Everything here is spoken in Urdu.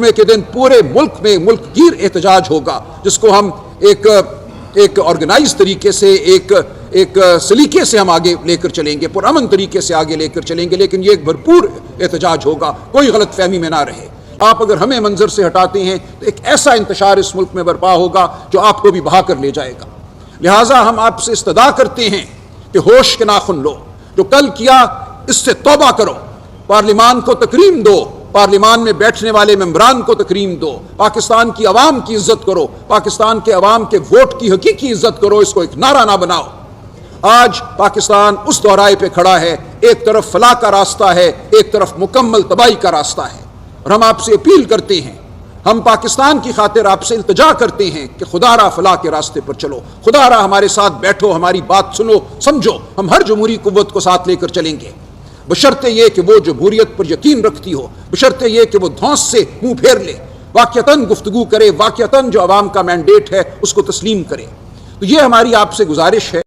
جمعے کے دن پورے ملک میں ملک گیر احتجاج ہوگا، جس کو ہم ایک آرگنائز طریقے سے ایک سلیقے سے ہم آگے لے کر چلیں گے، پرامن طریقے سے آگے لے کر چلیں گے، لیکن یہ ایک بھرپور احتجاج ہوگا، کوئی غلط فہمی میں نہ رہے۔ آپ اگر ہمیں منظر سے ہٹاتے ہیں تو ایک ایسا انتشار اس ملک میں برپا ہوگا جو آپ کو بھی بہا کر لے جائے گا۔ لہٰذا ہم آپ سے استدعا کرتے ہیں کہ ہوش کے ناخن لو، جو کل کیا اس سے توبہ کرو، پارلیمان کو تکریم دو، پارلیمان میں بیٹھنے والے ممبران کو تکریم دو، پاکستان کی عوام کی عزت کرو، پاکستان کے عوام کے ووٹ کی حقیقی عزت کرو، اس کو ایک نعرہ نہ بناؤ۔ آج پاکستان اس دورائے پہ کھڑا ہے، ایک طرف فلاح کا راستہ ہے، ایک طرف مکمل تباہی کا راستہ ہے، اور ہم آپ سے اپیل کرتے ہیں، ہم پاکستان کی خاطر آپ سے التجا کرتے ہیں کہ خدا را فلاح کے راستے پر چلو، خدا را ہمارے ساتھ بیٹھو، ہماری بات سنو، سمجھو، ہم ہر جمہوری قوت کو ساتھ لے کر چلیں گے، بشرطے یہ کہ وہ جمہوریت پر یقین رکھتی ہو، بشرطے یہ کہ وہ دھونس سے منہ پھیر لے، واقعتاً گفتگو کرے، واقعتاً جو عوام کا مینڈیٹ ہے اس کو تسلیم کرے۔ تو یہ ہماری آپ سے گزارش ہے۔